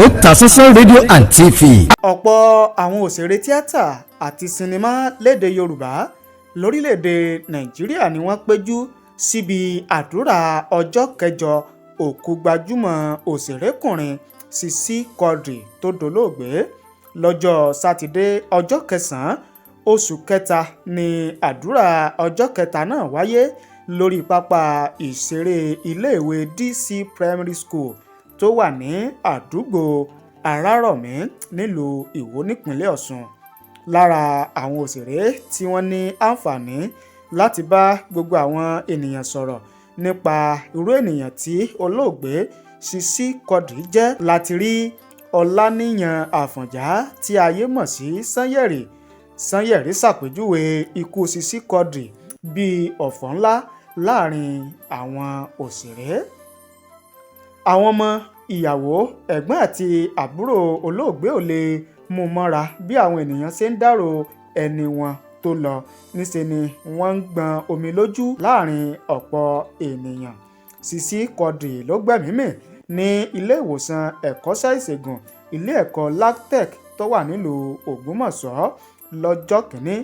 Otasansan rédíò and TV. ọ̀pọ̀ àwọn òṣèré tíátà àti sinimá lédè Yorùbá lórílẹ̀‐èdè Nàìjíríà ni wọ́n péjú síbi àdúrà ọjọ́ kẹjọ òkú gbajúmọ̀ òṣèrékùnrin Sisi Quadri'S tó dolóògbé lọ́jọ́ sátidé ọjọ́ kẹsàn-án oṣù kẹta ni àdúrà ọjọ́ kẹta náà wáyé lórí pápá ìṣeré iléèwé DC Primary School tó wà ní àdúgbò Arárọ̀mí nílùú Ìwó nípínlẹ̀ Ọ̀ṣun. Lára àwọn òṣèré tí wọ́n ní àǹfààní láti bá gbogbo àwọn ènìyàn sọ̀rọ̀ nípa irú ènìyàn tí olóògbé Sisi Quadri'S jẹ́ láti rí Ọláníyàn Àfọ̀njá tí ayé mọ̀ sí Sanyẹ̀rì. Sanyẹ̀rì ṣàpèjúwe ikú Sisi Quadri'S bíi ọ̀fọ̀ ńlá láàrin àwọn òṣèré. Àwọn ọmọ, ìyàwó, ẹ̀gbọ́n àti àbúrò olóògbé ò lè mú mọ́ra bí àwọn ènìyàn ṣe ń dárò ẹni wọn tó lọ. Níṣe ni wọ́n ń gbọn omi lójú láàrin ọ̀pọ̀ ènìyàn. Sisi Quadri'S ló gbẹ̀mí mì ní ilé ìwòsàn ẹ̀kọ́ṣẹ́ ìṣègùn ilé ẹ̀kọ́ LAUTECH tó wà nílùú Ògbómọ̀ṣọ́ lọ́jọ́ kìíní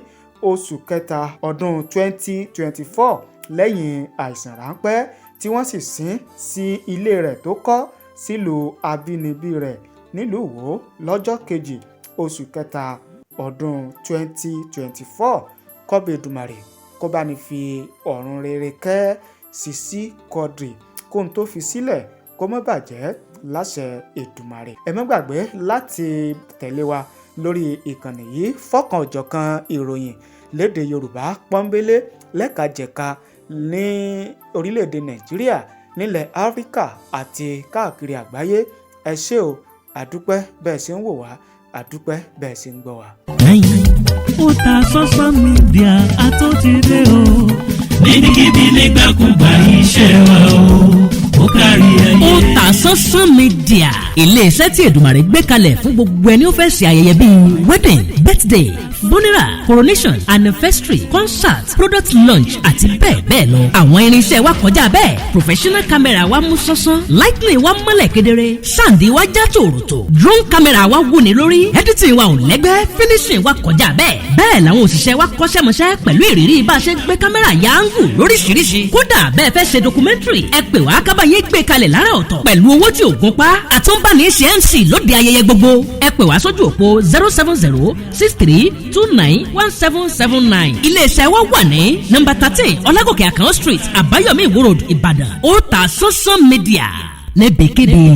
oṣù kẹta ọdún 2024 lẹ́yìn àìsàn ráńpẹ́ tí wọ́n sì sin sí ilé rẹ̀ tó kọ́ sílùú abínibí rẹ̀ nílùú Ìwó lọ́jọ́ kejì oṣù kẹta ọdún 2024. Kọ́bẹ̀dùmarè kó bá ní fi ọ̀run rere kẹ́ Sisi Quadri'S kóhun tó fi sílẹ̀ kó má bàjẹ́ láṣẹ Èdùmarè. Ẹ má gbàgbé láti tẹ̀lé wa lórí ìkànnì yìí fọ́kan òjọ̀kan ìròyìn lédè Yorùbá pọ́nbélé lẹ́kajẹ̀ka ní orílẹ̀-èdè Nàìjíríà, nílẹ̀ Áfíríkà àti káàkiri àgbáyé. Ẹ ṣé o, àdúpẹ́ bẹ́ẹ̀ ṣe ń wò wá, àdúpẹ́ bẹ́ẹ̀ ṣe ń gbọ́ wá. Otasansan Media àtúntìdé o. níbikíbi nígbàkúgbà iṣẹ́ wa o. ó kárí ayé. Otasansan Media, ilé-iṣẹ́ tí Èdùmàrè gbé kalẹ̀ fún gbogbo ẹni ó fẹ́ ṣe ayẹyẹ bíi wedding, birthday, funeral, coronation, anniversary, concert, product launch àti bẹ́ẹ̀ bẹ́ẹ̀ lọ. Àwọn irinṣẹ́ wa kọjá bẹ́ẹ̀. Professional camera wa mú sánsan, lightning wa mọ́lẹ̀ kedere, sound wa já tòròtò, drone camera wa wúni lórí, editing wa ò lẹ́gbẹ́, finishing wa kọjá bẹ́ẹ̀. Bẹ́ẹ̀ làwọn òṣìṣẹ́ wa kọ́ṣẹ́mọṣẹ́ pẹ̀lú ìrírí bá a ṣe gbé kámẹ́rà ya áńgù lóríṣiríṣi. Kódà bẹ́ẹ̀ fẹ́ ṣe documentary, ẹ pè wá kábàáyé gbé kalẹ̀ lára ọ̀tọ̀ pẹ̀lú owó tí ò gún pa. Àtúnbáni ṣe MC lóde ayẹyẹ gbogbo. Ẹ pè wá sójú òpó 07063291779. Ilé-iṣẹ́ wa wà ní nọ́mbà 13 Ọlágòkè Àkànó Street, Àbáyọ̀mí Ìwó Road, Ìbàdàn. Otasansan Media níbikíbi.